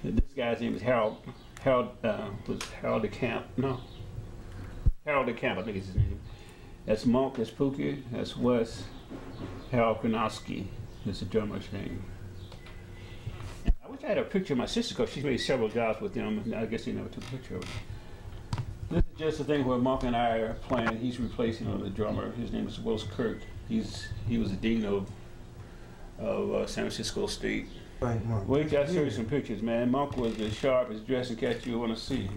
This guy's name is Harold DeCamp. No, Harold DeCamp, I think is his name. That's Monk, that's Pookie, that's Wes. Harold Kronowski is the drummer's name. And I wish I had a picture of my sister because she's made several jobs with them, and I guess they never took a picture of it. This is just a thing where Monk and I are playing. He's replacing the drummer. His name is Willis Kirk. He was the dean of San Francisco State. Right, Monk. Wait till I show you some pictures, man. Monk was the sharpest dressing cat you want to see.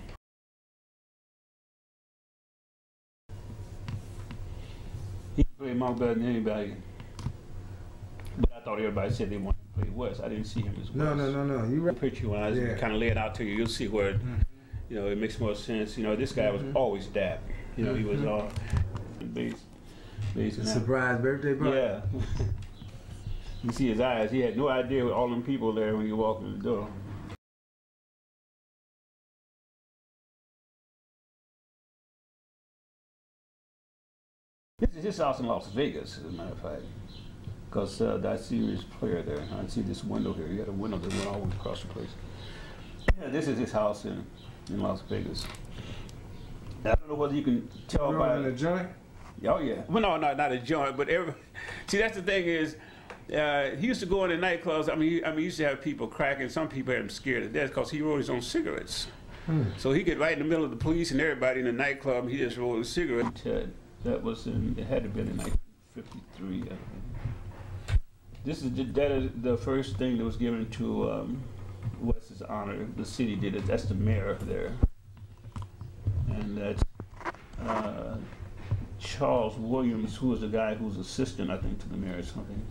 He played Monk better than anybody. But I thought everybody said they wanted to play West. I didn't see him as West. No. You The picture when I kind of lay it out to you, you'll see where you know it makes more sense. You know, this guy was always dap. You know, he was all bass. Surprise birthday party. Yeah. You see his eyes. He had no idea with all them people there when he walked in the door. This is his house in Las Vegas, as a matter of fact. Because I see his player there. I see this window here. He had a window that went all the way across the place. Yeah, this is his house in Las Vegas. I don't know whether you can tell by the joint. Oh yeah. Well, no, not a joint, but see, that's the thing is, he used to go in the nightclubs. I mean, he used to have people cracking. Some people had him scared to death because he rolled his own cigarettes. So he get right in the middle of the police and everybody in the nightclub. And he just rolled a cigarette. That was it had to have been in 1953. This is the first thing that was given to Wes's honor. The city did it. That's the mayor there, and that's Charles Williams, who was the guy who's assistant, I think, to the mayor or something.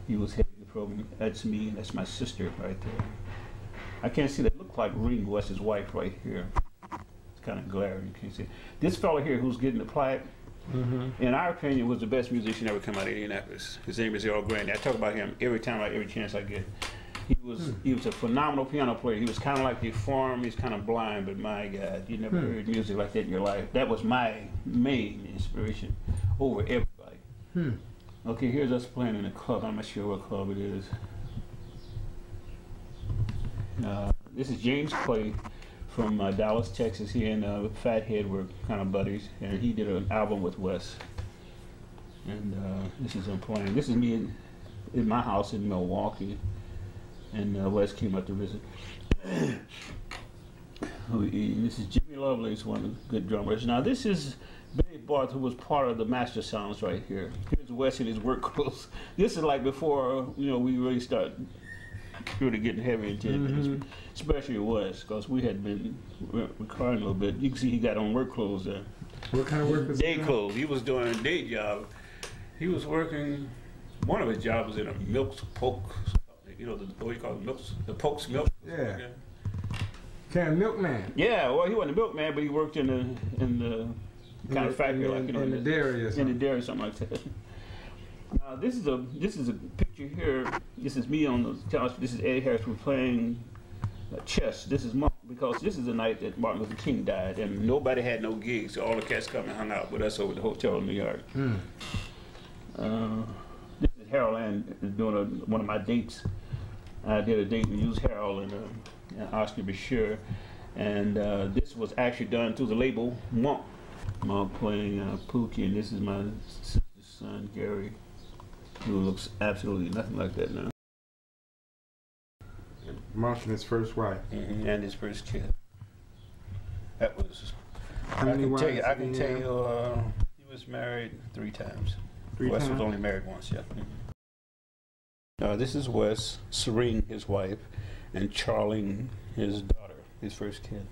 He was heading the program. That's me. That's my sister right there. I can't see that. Look like Ring, Wes's wife, right here. It's kind of glaring. You can't see it. This fellow here, who's getting the plaque, in our opinion, was the best musician ever come out of Indianapolis. His name is Earl Grant. I talk about him every chance I get. He was a phenomenal piano player. He was kind of like deformed. He's kind of blind, but my God, you never heard music like that in your life. That was my main inspiration over everybody. Okay, here's us playing in a club. I'm not sure what club it is. This is James Clay from Dallas, Texas. He and Fathead were kind of buddies, and he did an album with Wes. And this is him playing. This is me in my house in Milwaukee, and Wes came up to visit. This is Jimmy Lovelace, one of the good drummers. Now this is Billy Barth, who was part of the Master Sounds right here. Here's Wes in his work clothes. This is like before, you know, we really started really getting heavy into it, especially Wes, because we had been recording a little bit. You can see he got on work clothes there. What kind of work was Day clothes. He was doing a day job. He was working, one of his jobs was in a milk poke, you know, what do you call it, the Poke's milk? Yeah. Kind of milkman. Yeah, well, he wasn't a milkman, but he worked in the kind of factory, like, you know, in the dairy or something. In the dairy, something like that. This is a picture here. This is me on the couch. This is Eddie Harris. We're playing chess. This is Monk, because this is the night that Martin Luther King died, and nobody had no gigs. So all the cats come and hung out with us over at the hotel in New York. This is Harold and doing one of my dates. I did a date. We used Harold and Oscar Bashir, and this was actually done through the label Monk. Monk playing Pookie, and this is my sister's son Gary, who looks absolutely nothing like that now. Monk and his first wife. And his first kid. That was. How many wives? I can tell you, he was married 3 times. Wes was only married once, yeah. This is Wes, Serene, his wife, and Charlie, his daughter, his first kid.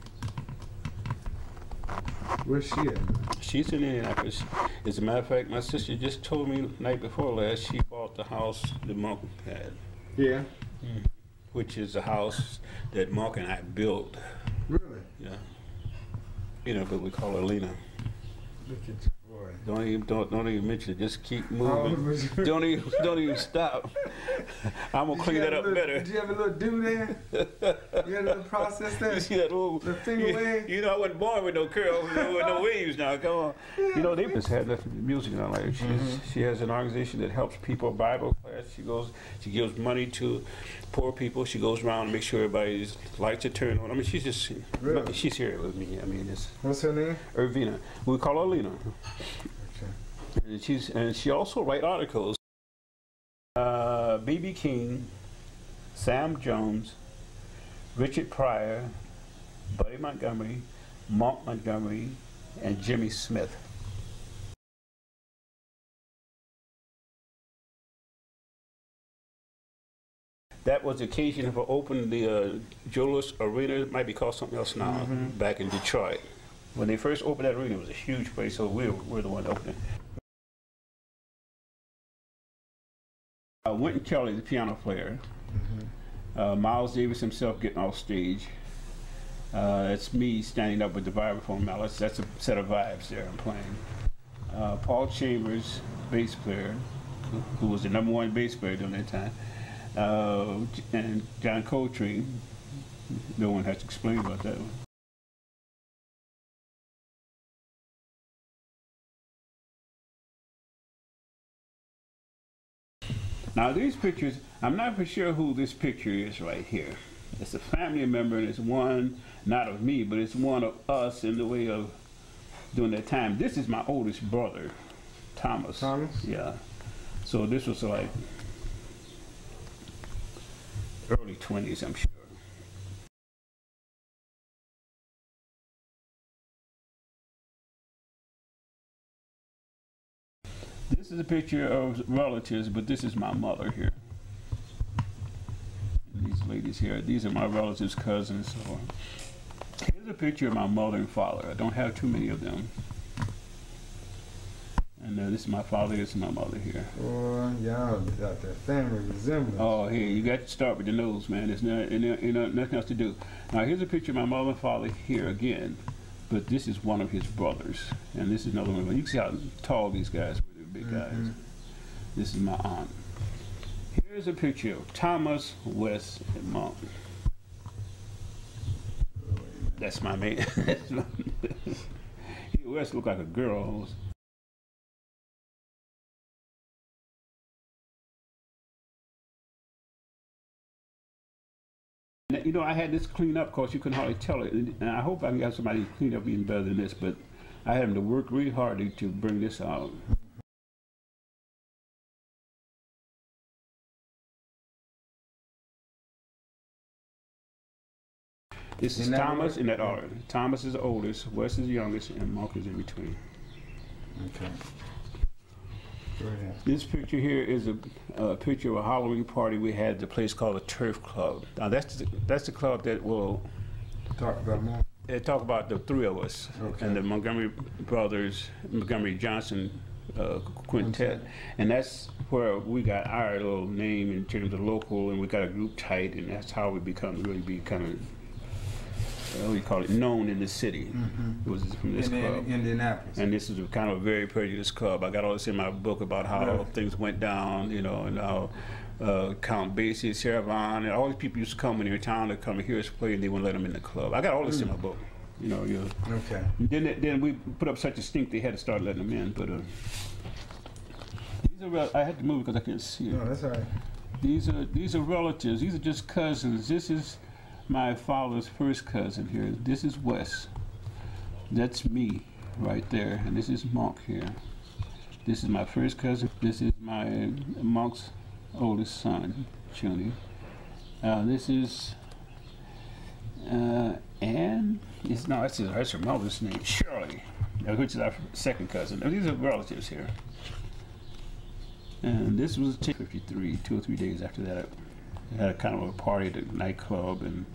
Where's she at? She's in Indianapolis. As a matter of fact, my sister just told me the night before last she bought the house that Monk had. Yeah. Which is a house that Monk and I built. Really? Yeah. You know, but we call her Lena. Look at you, boy. Don't even mention it. Just keep moving. Don't even stop. I'm gonna clean that up better. Did you have a little do there? You had a little process there? You see that little finger wave? You know, I wasn't born with no curls, with no waves now. Come on. You know, they just had that music. You know, like she has an organization that helps people, Bible class. She gives money to poor people. She goes around and makes sure everybody's lights are turned on. I mean, she's just, really? she's here with me. I mean, it's. What's her name? Irvina. We call her Lena. Okay. And she also write articles. B.B. King, Sam Jones, Richard Pryor, Buddy Montgomery, Monk Montgomery, and Jimmy Smith. That was the occasion for opening the Joe Louis Arena. It might be called something else now, back in Detroit. When they first opened that arena, it was a huge place, so we're the one opening. Wynton Kelly, the piano player. Miles Davis himself getting off stage. It's me standing up with the vibraphone. That's a set of vibes there I'm playing. Paul Chambers, bass player, who was the #1 bass player during that time. And John Coltrane. No one has to explain about that one. Now these pictures, I'm not for sure who this picture is right here. It's a family member, and it's one, not of me, but it's one of us in the way of during that time. This is my oldest brother, Thomas. Thomas? Yeah. So this was like early 20s, I'm sure. This is a picture of relatives, but this is my mother here. And these ladies here, these are my relatives, cousins. So here's a picture of my mother and father. I don't have too many of them. And this is my father, this is my mother here. Boy, y'all got that family resemblance. Oh, here, you got to start with the nose, man. There's nothing else to do. Now, here's a picture of my mother and father here again. But this is one of his brothers. And this is another one. You can see how tall these guys were. Big guys. This is my aunt. Here's a picture of Thomas, West, and Monk. That's my man. West looked like a girl almost. You know, I had this cleaned up because you couldn't hardly tell it, and I hope I can have somebody clean up even better than this, but I had them to work really hard to bring this out. This is Thomas in that order. Thomas is the oldest, Wes is the youngest, and Mark is in between. Okay. Go ahead. This picture here is a picture of a Halloween party we had at the place called the Turf Club. Now that's the club that will talk about more. Talk about the three of us, okay, and the Montgomery brothers, Montgomery Johnson quintet, and that's where we got our little name in terms of local, and we got a group tight, and that's how we really become what do you call it, known in the city. It was from this club. Indianapolis. And this is a kind of a very prejudiced club. I got all this in my book about how things went down, you know, and how Count Basie, Servan, and all these people used to come in their town to come and hear us play, and they wouldn't let them in the club. I got all this in my book, you know. Okay. Then we put up such a stink they had to start letting them in. But these are I had to move because I couldn't see it. No, that's all right. These are relatives. These are just cousins. This is my father's first cousin here. This is Wes. That's me right there, and this is Monk here. This is my first cousin. This is my Monk's oldest son, Junie. This is Anne. That's her mother's name, Shirley, which is our second cousin. Now, these are relatives here. And this was 53, 2 or 3 days after that. I had a kind of a party at a nightclub in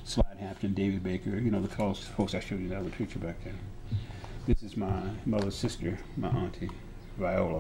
Slide Hampton, David Baker, you know, the folks I showed you in the other picture back there. This is my mother's sister, my auntie, Viola.